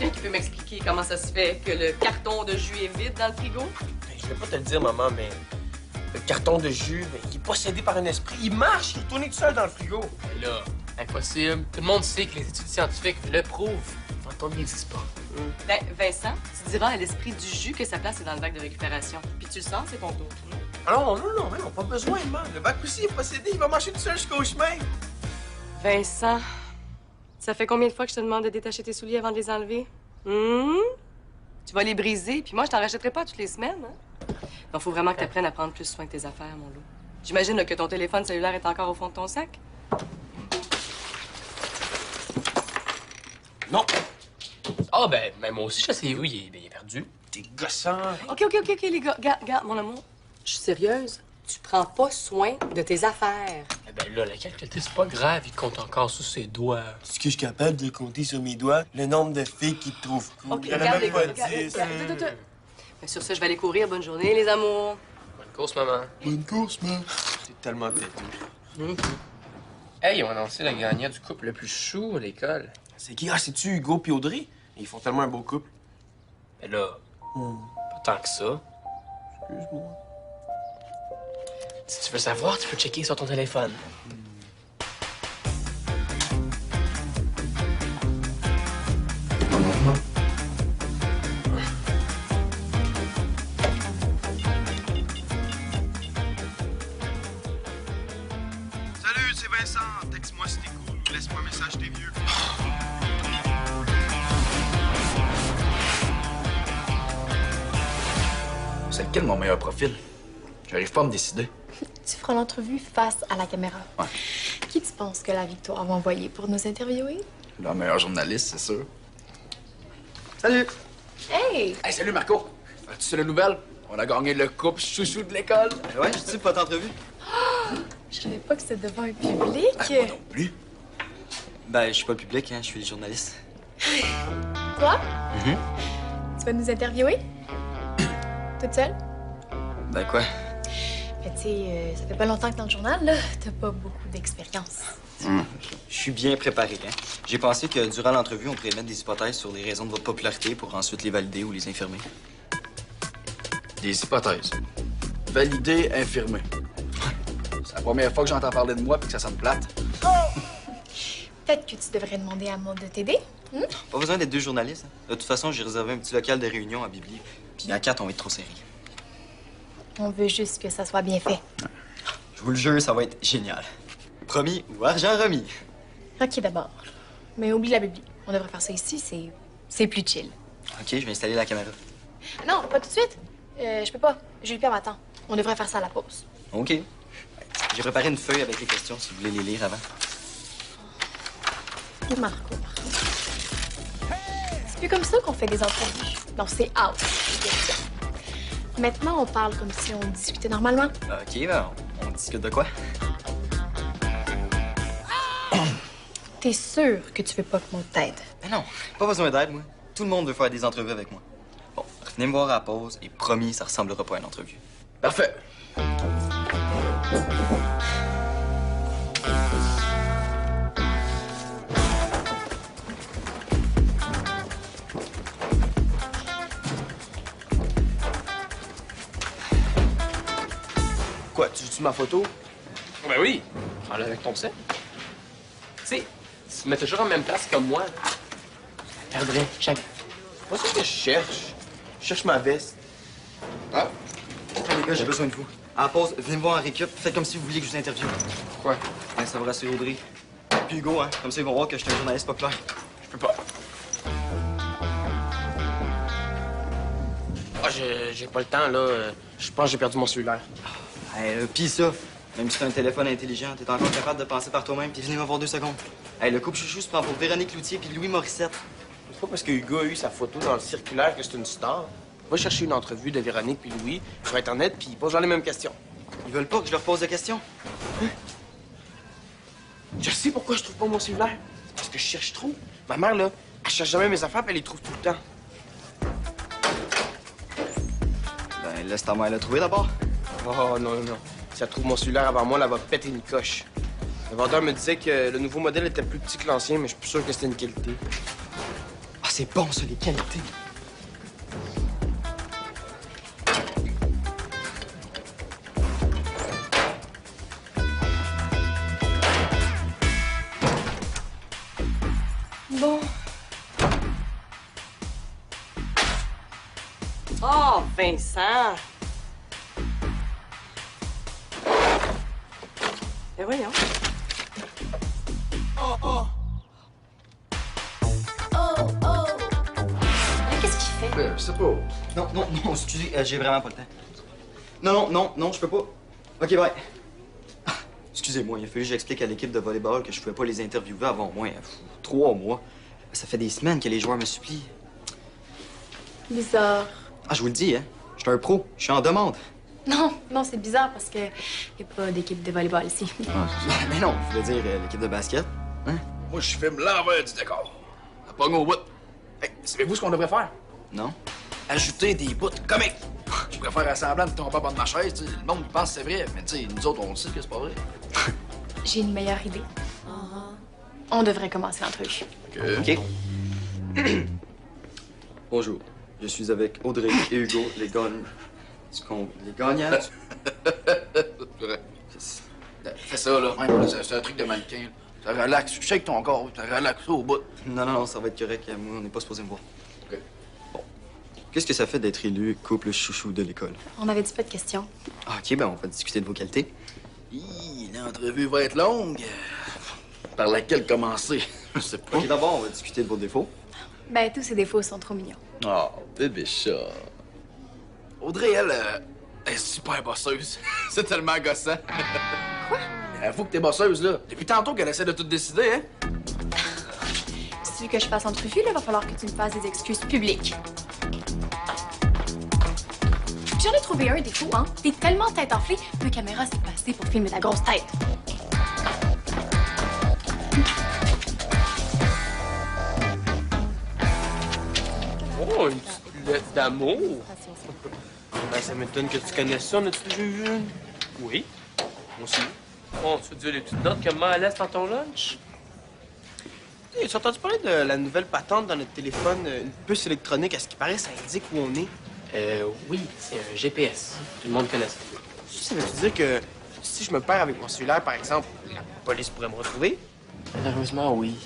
quelqu'un qui peut m'expliquer comment ça se fait que le carton de jus est vide dans le frigo? Ben, je vais pas te le dire, maman, mais le carton de jus, ben, il est possédé par un esprit. Il marche, il est tourné tout seul dans le frigo. Mais là, impossible. Tout le monde sait que les études scientifiques le prouvent. Le fantôme n'existe pas. Ben, Vincent, tu diras à l'esprit du jus que sa place est dans le bac de récupération. Puis tu le sens, c'est ton tour. Ah non, mais non, pas besoin, maman. Le bac aussi est possédé, il va marcher tout seul jusqu'au chemin. Vincent, ça fait combien de fois que je te demande de détacher tes souliers avant de les enlever? Tu vas les briser, puis moi, je t'en rachèterai pas toutes les semaines, hein? Donc, faut vraiment que tu apprennes à prendre plus soin de tes affaires, mon loup. J'imagine là, que ton téléphone cellulaire est encore au fond de ton sac? Non. Ah, ben, moi aussi, je sais où il est perdu. T'es gossant. OK, les gars. Regarde, mon amour. Je suis sérieuse. Tu prends pas soin de tes affaires. Eh ben là, la calculette, c'est pas grave, il compte encore sous ses doigts. Est-ce que je suis capable de compter sur mes doigts le nombre de filles qui te trouvent cool? OK, Il y en a regarde, les même gars. pas 10. Ben, sur ça, je vais aller courir. Bonne journée, les amours. Bonne course, maman. Bonne course, man. T'es tellement têteux. Hey, ils ont annoncé le gagnant du couple le plus chou à l'école. C'est qui? Ah, c'est-tu Hugo pis Audrey? Ils font tellement un beau couple. Mais là, pas tant que ça. Excuse-moi. Si tu veux savoir, tu peux checker sur ton téléphone. Salut, c'est Vincent. Texte-moi si t'es cool ou laisse-moi un message, t'es vieux. C'est lequel mon meilleur profil? J'arrive pas à me décider. Tu feras l'entrevue face à la caméra. Ouais. Qui tu penses que la victoire va envoyer pour nous interviewer? Le meilleur journaliste, c'est sûr. Salut! Hey! Hey, salut Marco! Tu sais la nouvelle? On a gagné le couple chouchou de l'école. Ouais, je dis pas d'entrevue. Je savais pas que c'était devant un public. Moi non plus. Ben, je suis pas le public, hein, je suis le journaliste. Toi? Tu vas nous interviewer? Toute seule? Ben quoi? Ben, tu sais, ça fait pas longtemps que dans le journal, là, t'as pas beaucoup d'expérience. Je suis bien préparé, hein. J'ai pensé que durant l'entrevue, on pourrait mettre des hypothèses sur les raisons de votre popularité pour ensuite les valider ou les infirmer. Des hypothèses. Validé, infirmé. C'est la première fois que j'entends parler de moi puis que ça sonne plate. Peut-être que tu devrais demander à Maud de t'aider. Pas besoin d'être deux journalistes, hein. De toute façon, j'ai réservé un petit local de réunion à Bibli. Puis à 4, on va être trop serré. On veut juste que ça soit bien fait. Je vous le jure, ça va être génial. Promis ou argent remis. OK, d'abord. Mais oublie la Bibli. On devrait faire ça ici, c'est plus chill. OK, je vais installer la caméra. Non, pas tout de suite. Je peux pas. J'ai eu peur m'attend. On devrait faire ça à la pause. OK. J'ai préparé une feuille avec les questions si vous voulez les lire avant. Marco. C'est plus comme ça qu'on fait des entrevues. Non, c'est out. les questions. Maintenant, on parle comme si on discutait normalement. OK, ben, on discute de quoi? T'es sûr que tu veux pas que moi t'aide? Ben non, pas besoin d'aide, moi. Tout le monde veut faire des entrevues avec moi. Bon, venez me voir à la pause et promis, ça ressemblera pas à une entrevue. Parfait. Quoi, tu joues ma photo? Ben oui, prends-le avec ton set. Tu sais, tu te mets toujours en même place comme moi. Perdrais jamais. Pas ça que je cherche. Je cherche ma veste. Ah! Hey, les gars, j'ai besoin de vous. À la pause, venez me voir en récup. Faites comme si vous vouliez que je vous interviewe. Pourquoi? Ben, ça va rassurer Audrey. Puis Hugo, hein. Comme ça, ils vont voir que je suis un journaliste populaire. Je peux pas. Ah, j'ai pas le temps, là. Je pense que j'ai perdu mon cellulaire. Hey, pis ça, même si t'as un téléphone intelligent, t'es encore capable de penser par toi-même, puis venez me voir 2 secondes. Hey, le couple chouchou se prend pour Véronique Loutier puis Louis Morissette. C'est pas parce que Hugo a eu sa photo dans le circulaire que c'est une star. Va chercher une entrevue de Véronique puis Louis sur Internet puis pose-leur les mêmes questions. Ils veulent pas que je leur pose de questions. Je sais pourquoi je trouve pas mon cellulaire. C'est parce que je cherche trop. Ma mère, là, elle cherche jamais mes affaires puis elle les trouve tout le temps. Ben, laisse ta mère le trouver d'abord. Oh non. Si elle trouve mon cellulaire avant moi, elle va péter une coche. Le vendeur me disait que le nouveau modèle était plus petit que l'ancien, mais je suis plus sûr que c'était une qualité. Ah, c'est bon, ça, les qualités. Bon. Oh, Vincent! Ben voyons. Qu'est-ce qu'il fait? Je sais pas. Non, excusez, j'ai vraiment pas le temps. Non, je peux pas. OK, bye. Ah, excusez-moi, il a fallu que j'explique à l'équipe de volleyball que je pouvais pas les interviewer avant au moins 3 mois. Ça fait des semaines que les joueurs me supplient. Bizarre. Ah, je vous le dis, hein. Je suis un pro. Je suis en demande. Non, c'est bizarre parce que y a pas d'équipe de volleyball ici. Mais non, je voulais dire l'équipe de basket. Hein? Moi, je filme l'envers du décor. À pogne au bout. Hey, savez-vous ce qu'on devrait faire? Non? Ajouter des bouts comiques. Je pourrais faire semblant de tomber en bas de ma chaise. T'sais. Le monde pense que c'est vrai, mais tu sais, nous autres, on sait que c'est pas vrai. J'ai une meilleure idée. On devrait commencer l'entrevue. OK. Bonjour. Je suis avec Audrey et Hugo, les gagnants. Les gagnants? Fais ça, là. C'est un truc de mannequin. Ça relaxe. Shake ton corps. Ça relaxe au bout. Non, ça va être correct. Moi, on n'est pas supposé me voir. OK. Bon. Qu'est-ce que ça fait d'être élu couple chouchou de l'école? On avait dit pas de questions. Ah, OK, ben on va discuter de vos qualités. L'entrevue va être longue. Par laquelle commencer? Je sais pas. OK, d'abord, on va discuter de vos défauts. Ben, tous ces défauts sont trop mignons. Oh, bébé chat. Audrey, elle est super bosseuse. C'est tellement gossant. Quoi? Avoue que t'es bosseuse, là. Depuis tantôt qu'elle essaie de tout décider, hein? Si tu veux que je fasse entrevue, là, va falloir que tu me fasses des excuses publiques. J'en ai trouvé un défaut, hein. T'es tellement tête enflée, ma caméra s'est passée pour filmer ta grosse tête. Oh, une petite lettre d'amour. Ben, ça m'étonne que tu connaisses ça, notre déjà vu une? Oui. Moi aussi. Oh, tu veux dire les petites notes que maman laisse dans ton lunch? Hey, tu as entendu parler de la nouvelle patente dans notre téléphone, une puce électronique? À ce qui paraît, ça indique où on est. Oui, c'est un GPS. Tout le monde connaît ça. Ça veut dire que si je me perds avec mon cellulaire, par exemple, la police pourrait me retrouver? Malheureusement, oui.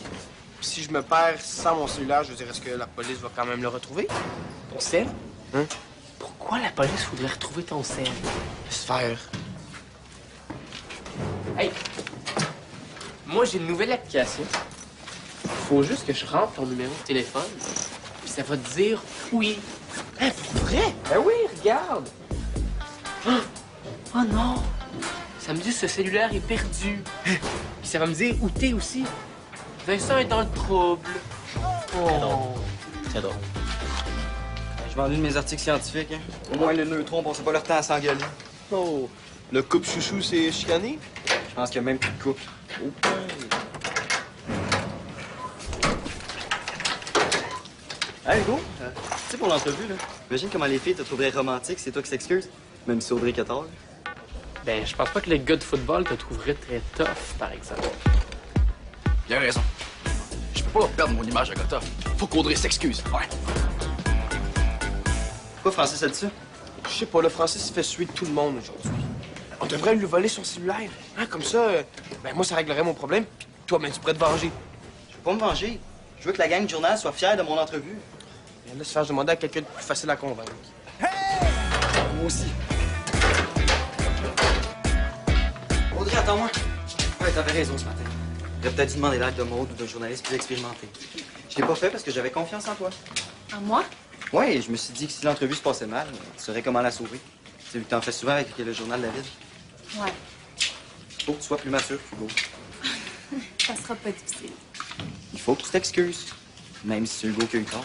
Si je me perds sans mon cellulaire, je veux dire, est-ce que la police va quand même le retrouver? Ton sel? Hein? Pourquoi la police voudrait retrouver ton sel? Laisse faire. Hey! Moi, j'ai une nouvelle application. Faut juste que je rentre ton numéro de téléphone, puis ça va te dire oui. Hein, pour vrai? Ben oui, regarde! Oh non! Ça me dit que ce cellulaire est perdu. Puis ça va me dire où t'es aussi. Vincent est dans le trouble. Oh! C'est drôle. Je vends une de mes articles scientifiques. Hein. Au moins, les neutrons passaient pas leur temps à s'engueuler. Oh, le couple chouchou, c'est chicané? Je pense qu'il y a même plus de couple. Oh, Hey, Hugo, tu sais, pour l'entrevue, là, imagine comment les filles te trouveraient romantique, c'est toi qui s'excuse. Même si Audrey 14. Ben, je pense pas que les gars de football te trouveraient très tough, par exemple. Il a raison. Je peux pas perdre mon image à Gotta. Faut qu'Audrey s'excuse. Ouais. Pourquoi Francis a dit ça? Je sais pas, le Francis fait suer tout le monde aujourd'hui. On devrait lui voler son cellulaire. Hein, comme ça, ben moi, ça réglerait mon problème, puis toi, ben tu pourrais te venger. Je veux pas me venger. Je veux que la gang du journal soit fière de mon entrevue. Ben, laisse faire demander à quelqu'un de plus facile à convaincre. Moi aussi. Audrey, attends-moi. Ouais, t'avais raison ce matin. J'aurais peut-être dû demander l'aide de Maud ou d'un journaliste plus expérimenté. Je l'ai pas fait parce que j'avais confiance en toi. En moi? Ouais, je me suis dit que si l'entrevue se passait mal, tu saurais comment la sauver. Tu sais, vu que t'en fais souvent avec le journal de la ville. Ouais. Faut que tu sois plus mature, Hugo. Ça sera pas difficile. Il faut que tu t'excuses. Même si c'est Hugo qui a eu tort.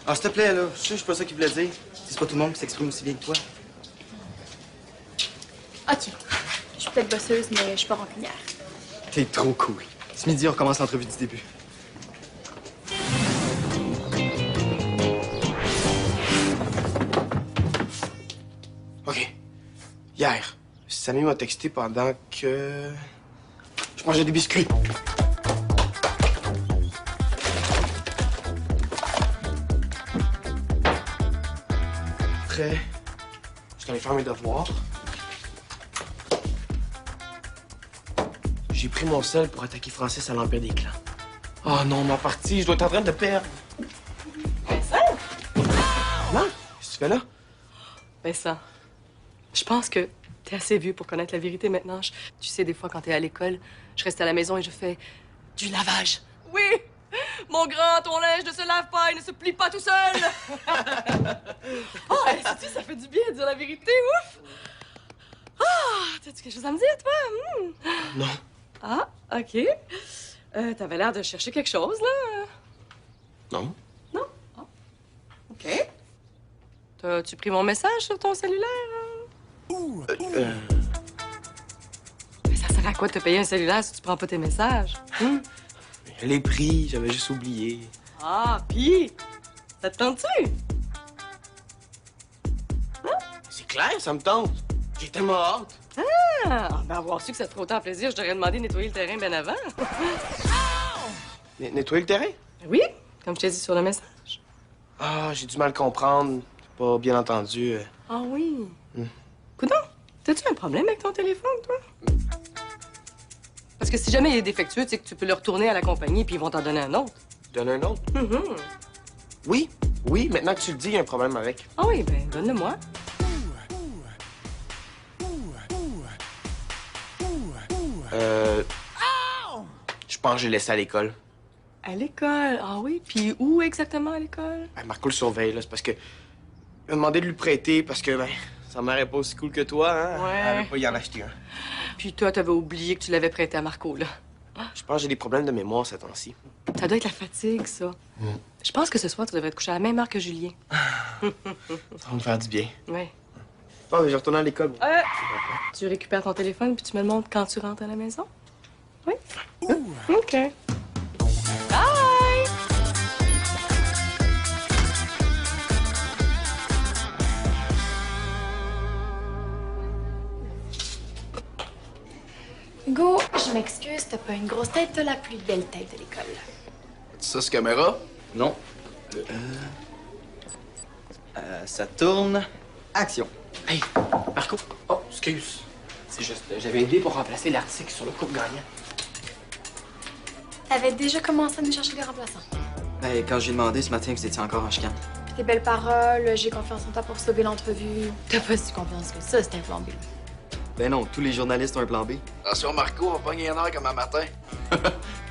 Ah, s'il te plaît, là. Je sais, c'est pas ça qu'il voulait dire. C'est pas tout le monde qui s'exprime aussi bien que toi. OK. Je suis peut-être bosseuse, mais je suis pas rancunière. T'es trop cool. Ce midi, on recommence l'entrevue du début. OK. Hier, Samy m'a texté pendant que... je mangeais des biscuits. je suis allé faire mes devoirs. J'ai pris mon sel pour attaquer Francis à l'Empire des Clans. Oh non, ma partie, je dois être en train de perdre. Vincent? Maman, qu'est-ce que tu fais là? Vincent, je pense que t'es assez vieux pour connaître la vérité maintenant. Tu sais, des fois, quand t'es à l'école, je reste à la maison et je fais du lavage. Oui! Mon grand, ton linge ne se lave pas, il ne se plie pas tout seul! Oh, sais-tu, ça fait du bien de dire la vérité, ouf! Ah, t'as-tu quelque chose à me dire, toi? Non. Ah, OK. T'avais l'air de chercher quelque chose, là. Non. Non? Ah. OK. T'as-tu pris mon message sur ton cellulaire? Mais ça sert à quoi de te payer un cellulaire si tu prends pas tes messages? Je l'ai pris, j'avais juste oublié. Ah, pis? Ça te tente-tu? C'est clair, ça me tente. J'ai tellement hâte. Ah, ben avoir su que ça te ferait autant plaisir, je t'aurais demandé de nettoyer le terrain bien avant. Nettoyer le terrain? Oui, comme je t'ai dit sur le message. Ah, j'ai du mal comprendre. J'ai pas bien entendu. Ah oui. Coudonc, t'as-tu un problème avec ton téléphone, toi? Parce que si jamais il est défectueux, tu sais que tu peux le retourner à la compagnie puis ils vont t'en donner un autre. Donne un autre? Mm-hmm. Oui, maintenant que tu le dis, il y a un problème avec. Ah oui, ben donne-le-moi. Je pense que j'ai laissé à l'école. À l'école? Ah oui, puis où exactement à l'école? Ben, Marco le surveille, là. C'est parce que. Il m'a demandé de lui prêter parce que, ben, sa mère est pas aussi cool que toi, hein? Ouais. Elle veut pas y en acheter un. Puis toi, t'avais oublié que tu l'avais prêté à Marco, là. Je pense que j'ai des problèmes de mémoire ces temps-ci. Ça doit être la fatigue, ça. Je pense que ce soir, tu devrais te coucher à la même heure que Julien. Ça va me faire du bien. Oui. Ah, mais je retourne à l'école. Tu récupères ton téléphone puis tu me le montres quand tu rentres à la maison? Oui? OK. Bye! Hugo, je m'excuse, t'as pas une grosse tête, t'as la plus belle tête de l'école. Ça, c'est caméra? Non. Ça tourne. Action. Hey, Marco. Oh, excuse. C'est juste, j'avais une idée pour remplacer l'article sur le couple gagnant. T'avais déjà commencé à nous chercher des remplaçants. Ben, quand j'ai demandé ce matin, vous étiez encore en chicane. Puis tes belles paroles, j'ai confiance en toi pour sauver l'entrevue. T'as pas si confiance que ça, c'est un plan B. Ben non, tous les journalistes ont un plan B. Attention, Marco, on va pogner un heure comme un matin.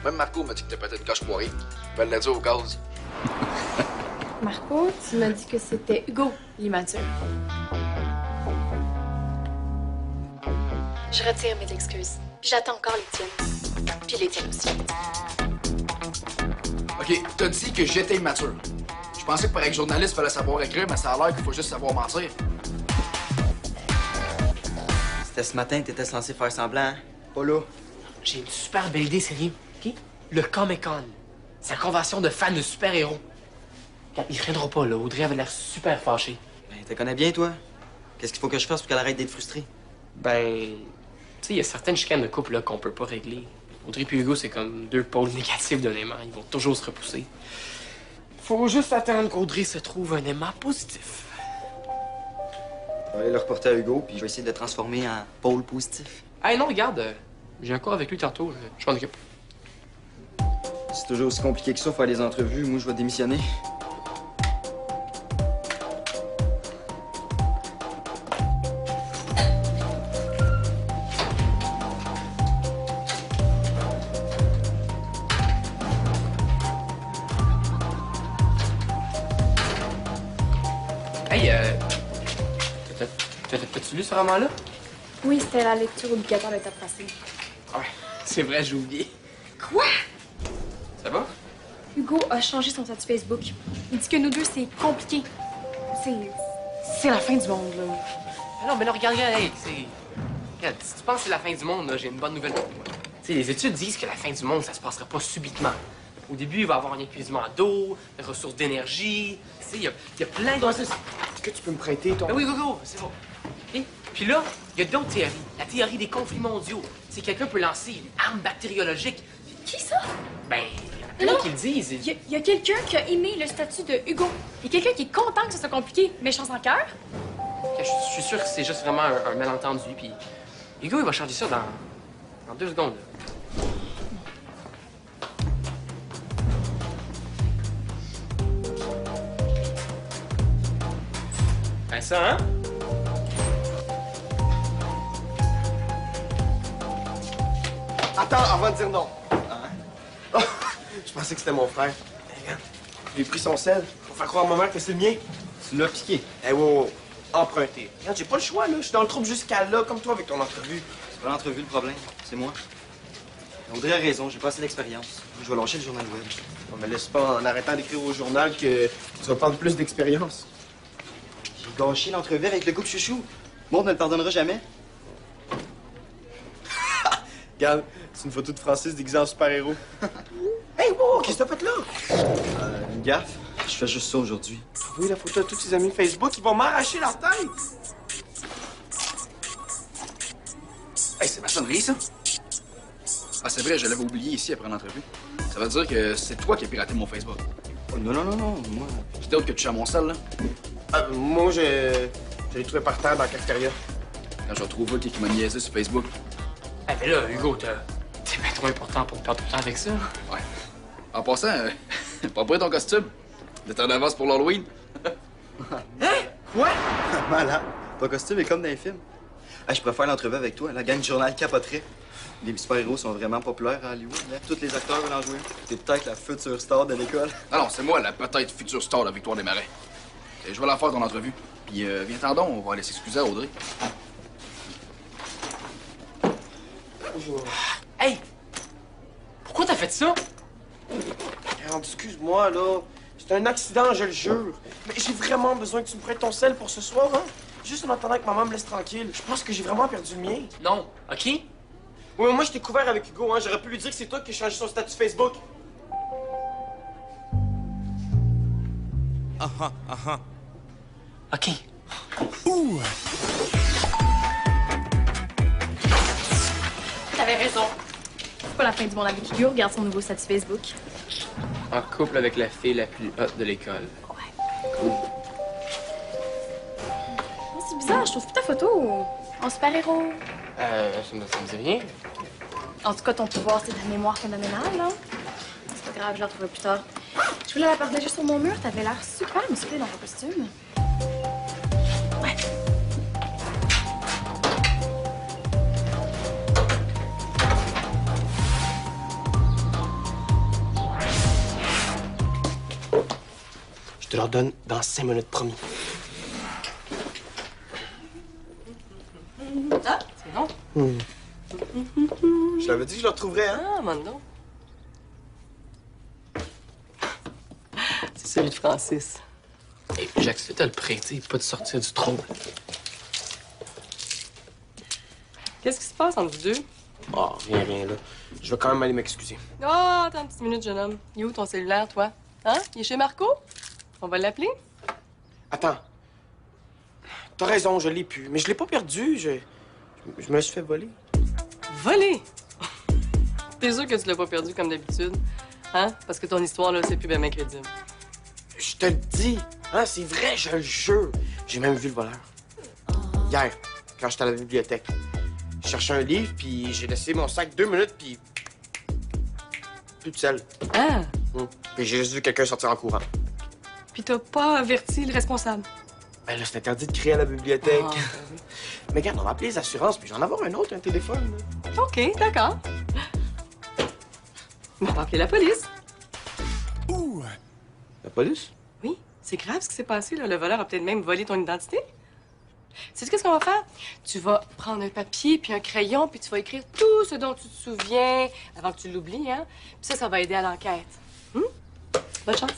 Même Marco m'a dit que t'as peut-être une coche poirée. Je vais le dire au gaz. Marco, tu m'as dit que c'était Hugo, l'immature. Je retire mes excuses. Puis j'attends encore les tiennes. Puis les tiennes aussi. OK, t'as dit que j'étais immature. Je pensais que pour être journaliste, il fallait savoir écrire, mais ça a l'air qu'il faut juste savoir mentir. C'était ce matin que t'étais censé faire semblant, hein? Pas là. J'ai une super belle idée, sérieux. OK? Le Comic-Con. C'est la convention de fans de super-héros. Regarde, il reviendra pas, là. Audrey avait l'air super fâchée. Ben, tu connais bien, toi. Qu'est-ce qu'il faut que je fasse pour qu'elle arrête d'être frustrée? Ben, tu sais, il y a certaines chicanes de couple, là, qu'on peut pas régler. Audrey et Hugo, c'est comme deux pôles négatifs d'un aimant. Ils vont toujours se repousser. Faut juste attendre qu'Audrey se trouve un aimant positif. Je vais aller le reporter à Hugo, puis je vais essayer de le transformer en pôle positif. Hey, non, regarde. J'ai un cours avec lui tantôt. Je m'en occupe. C'est toujours aussi compliqué que ça, faire des entrevues. Moi, je vais démissionner. Hey, t'as-tu lu ce roman-là? Oui, c'était la lecture obligatoire l'étape passée. Ouais, c'est vrai, j'ai oublié. Quoi? Ça va? Hugo a changé son statut Facebook. Il dit que nous deux, c'est compliqué. C'est la fin du monde, là. Ah non, mais là, regarde, hey, c'est... Regarde, si tu penses que c'est la fin du monde, là, j'ai une bonne nouvelle pour toi. Tu sais, les études disent que la fin du monde, ça se passera pas subitement. Au début, il va y avoir un épuisement d'eau, des ressources d'énergie. Tu sais, il y a plein de... Est-ce que tu peux me prêter ton... Ben oui, go, c'est bon. Et puis là, il y a d'autres théories. La théorie des conflits mondiaux. C'est quelqu'un peut lancer une arme bactériologique. Qui ça? Ben, il y en a Comment qu'ils le disent? Il y a quelqu'un qui a aimé le statut de Hugo. Il y a quelqu'un qui est content que ce soit compliqué, méchant sans cœur. Je suis sûr que c'est juste vraiment un malentendu, puis Hugo, il va changer ça dans 2 secondes. Ben ça, hein? Attends, avant de dire non. Oh, je pensais que c'était mon frère. Hey, regarde, j'ai pris son sel pour faire croire à ma mère que c'est le mien. Tu l'as piqué. Eh, wow, emprunté. Regarde, j'ai pas le choix, là. Je suis dans le trouble jusqu'à là, comme toi avec ton entrevue. C'est pas l'entrevue le problème, c'est moi. Audrey a raison, j'ai pas assez d'expérience. Je vais lâcher le journal web. On me laisse pas en arrêtant d'écrire au journal que tu vas prendre plus d'expérience. J'ai gâché l'entrevue avec le couple chouchou. Bon, on ne le pardonnera jamais. Regarde, c'est une photo de Francis déguisé en super-héros. Hey, wow, qu'est-ce que t'as fait là? Une gaffe. Je fais juste ça aujourd'hui. Oui, la photo de tous tes amis Facebook, ils vont m'arracher leur tête. Hey, c'est ma sonnerie, ça? Ah, c'est vrai, je l'avais oublié ici après l'entrevue. Ça veut dire que c'est toi qui as piraté mon Facebook. Oh, non, moi... Qui d'autre que tu as mon sel, là? Moi, je l'ai trouvé par terre dans la cafétéria. Quand je retrouve qui m'a niaisé sur Facebook. Ah, mais là, Hugo, t'es bien trop important pour perdre du temps avec ça. Ouais. En passant, pas prêt ton costume? T'es en avance pour l'Halloween? Quoi? Malade. Ton costume est comme dans les films. Ah, je préfère l'entrevue avec toi. La gang du journal capoterait. Les super-héros sont vraiment populaires à Hollywood. Là. Tous les acteurs veulent en jouer. T'es peut-être la future star de l'école. Non, c'est moi, la peut-être future star de Victoire des Marais. Et je vais la faire ton entrevue. Puis viens-t'en donc, on va aller s'excuser à Audrey. Hey! Pourquoi t'as fait ça? Regarde, excuse-moi, là. C'est un accident, je le jure. Mais j'ai vraiment besoin que tu me prêtes ton sel pour ce soir, hein? Juste en attendant que maman me laisse tranquille. Je pense que j'ai vraiment perdu le mien. Non, OK? Oui, moi, je t'ai couvert avec Hugo, hein. J'aurais pu lui dire que c'est toi qui as changé son statut Facebook. OK. T'avais raison. C'est pas la fin du monde avec Hugo. Regarde son nouveau statut Facebook. En couple avec la fille la plus haute de l'école. C'est bizarre, je trouve plus ta photo en super-héros. Ça me dit rien. En tout cas, ton pouvoir, c'est de la mémoire phénoménale, là. C'est pas grave, je la retrouverai plus tard. Je voulais la partager sur mon mur. T'avais l'air super musclé dans ton costume. Ouais. Je te leur donne dans 5 minutes, promis. Ah, c'est bon. Je l'avais dit que je le retrouverais, hein? Ah, maintenant. C'est celui de Francis. Hey, j'accepte de le prêter, pas de sortir du trouble. Qu'est-ce qui se passe entre vous deux? Oh, rien, là. Je vais quand même aller m'excuser. Oh, attends une petite minute, jeune homme. Il est où ton cellulaire, toi? Hein? Il est chez Marco? On va l'appeler? Attends. T'as raison, je l'ai plus. Mais je l'ai pas perdu. Je me le suis fait voler. Voler! T'es sûr que tu l'as pas perdu comme d'habitude? Hein? Parce que ton histoire, là, c'est plus bien crédible. Je te le dis. Hein, c'est vrai, je le jure. J'ai même vu le voleur. Hier, quand j'étais à la bibliothèque. Je cherchais un livre, puis j'ai laissé mon sac 2 minutes, puis... plus de sel. Ah! Puis j'ai juste vu quelqu'un sortir en courant. Puis t'as pas averti le responsable? Ben là, c'est interdit de crier à la bibliothèque. Ah, Mais regarde, on va appeler les assurances, puis j'en avoir un autre, un téléphone. Là. OK, d'accord. On va appeler la police. La police? Oui, c'est grave ce qui s'est passé, là. Le voleur a peut-être même volé ton identité. Sais-tu qu'est-ce qu'on va faire? Tu vas prendre un papier puis un crayon, puis tu vas écrire tout ce dont tu te souviens avant que tu l'oublies, hein? Puis ça va aider à l'enquête. Bonne chance.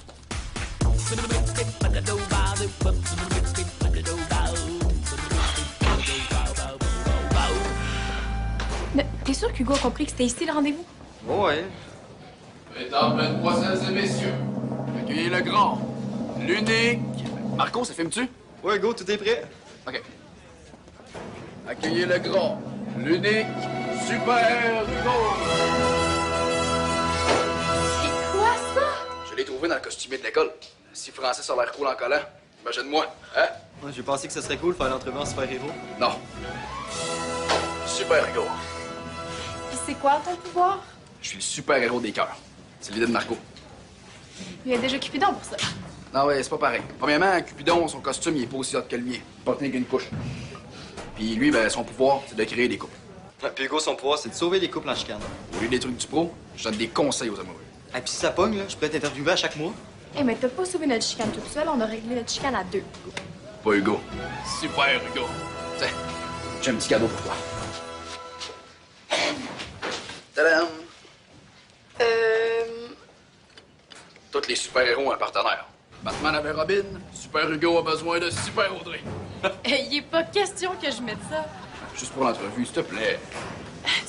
Mais t'es sûr qu'Hugo a compris que c'était ici le rendez-vous? Ouais. Mesdames, mesdemoiselles et messieurs, accueillez le grand, l'unique... Marco, ça filme-tu? Ouais, go, tout est prêt. OK. Accueillez le grand, l'unique, super Hugo! C'est quoi l'ai trouvé dans le costumier de l'école. Si Francis a l'air cool en collant, imagine-moi, hein? Ouais, j'ai pensé que ce serait cool de faire l'entrevue en super-héros. Non. Super-héros. Puis c'est quoi ton pouvoir? Je suis le super-héros des cœurs. C'est l'idée de Marco. Il y a déjà Cupidon pour ça. Non, ouais, c'est pas pareil. Premièrement, Cupidon, son costume, il est pas aussi hot que le mien. Il porte rien qu'une couche. Puis lui, ben, son pouvoir, c'est de créer des couples. Ouais, puis Hugo, son pouvoir, c'est de sauver les couples en chicane. Au lieu des trucs du pro, je donne des conseils aux amoureux. Et puis si ça pogne, là, je pourrais t'interviewer à chaque mois. Eh, mais t'as pas sauvé notre chicane toute seule, on a réglé notre chicane à 2. Pas Hugo. Super Hugo. Tiens, j'ai un petit cadeau pour toi. Tadam! Tous les super-héros ont un partenaire. Batman avait Robin, Super Hugo a besoin de Super Audrey. Il est pas question que je mette ça. Juste pour l'entrevue, s'il te plaît.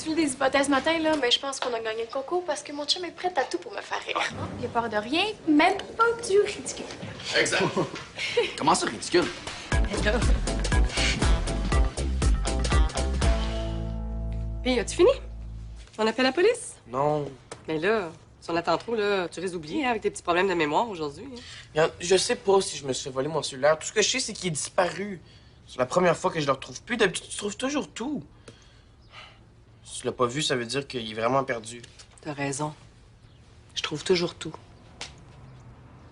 Tu veux des hypothèses matin, là? Mais je pense qu'on a gagné le concours parce que mon chum est prêt à tout pour me faire rire. Il a peur de rien, même pas du ridicule. Exact. Comment ça, ridicule? Là. Puis, as-tu fini? On appelle la police? Non. Mais là, si on attend trop, là, tu risques d'oublier, hein, avec tes petits problèmes de mémoire aujourd'hui. Hein. Regarde, je sais pas si je me suis fait voler mon cellulaire. Tout ce que je sais, c'est qu'il est disparu. C'est la première fois que je le retrouve plus. D'habitude, tu trouves toujours tout. Si tu l'as pas vu, ça veut dire qu'il est vraiment perdu. T'as raison. Je trouve toujours tout.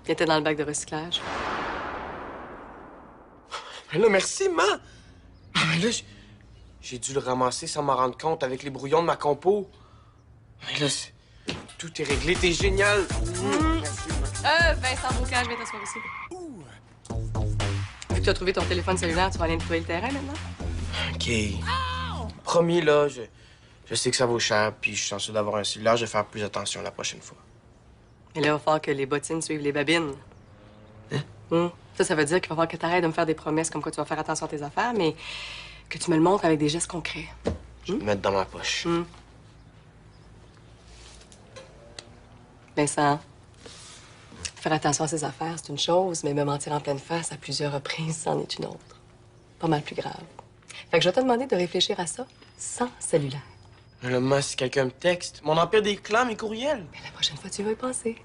Il était dans le bac de recyclage. Mais là, merci, ma. Ah, mais là, j'ai dû le ramasser sans m'en rendre compte avec les brouillons de ma compo. Mais là, tout est réglé. T'es génial. Merci, ma. Vincent Bocage, viens t'asseoir ici. Vu que tu as trouvé ton téléphone cellulaire, tu vas aller nettoyer le terrain maintenant? OK. Promis, là, je sais que ça vaut cher, puis je suis censé d'avoir un cellulaire. Je vais faire plus attention la prochaine fois. Mais là, il va falloir que les bottines suivent les babines. Hein? Ça veut dire qu'il va falloir que tu arrêtes de me faire des promesses comme quoi tu vas faire attention à tes affaires, mais que tu me le montres avec des gestes concrets. Je vais le mettre dans ma poche. Vincent, faire attention à ses affaires, c'est une chose, mais me mentir en pleine face à plusieurs reprises, c'en est une autre. Pas mal plus grave. Fait que je vais te demander de réfléchir à ça sans cellulaire. Mais là, moi, si quelqu'un me texte, mon empire des clans, mes courriels. Mais la prochaine fois, tu vas y penser.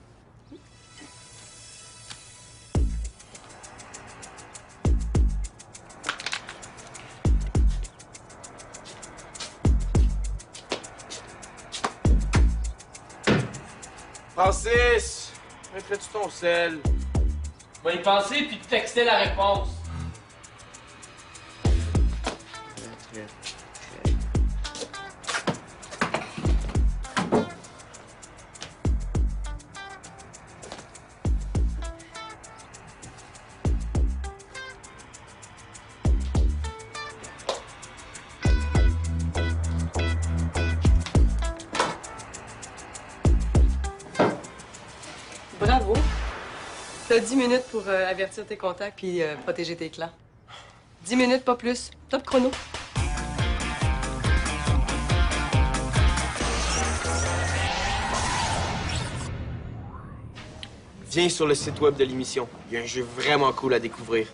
Francis! Mettrais-tu ton sel? Va y penser puis te texter la réponse. Bravo. T'as 10 minutes pour avertir tes contacts puis protéger tes clans. 10 minutes, pas plus. Top chrono. Viens sur le site web de l'émission. Il y a un jeu vraiment cool à découvrir.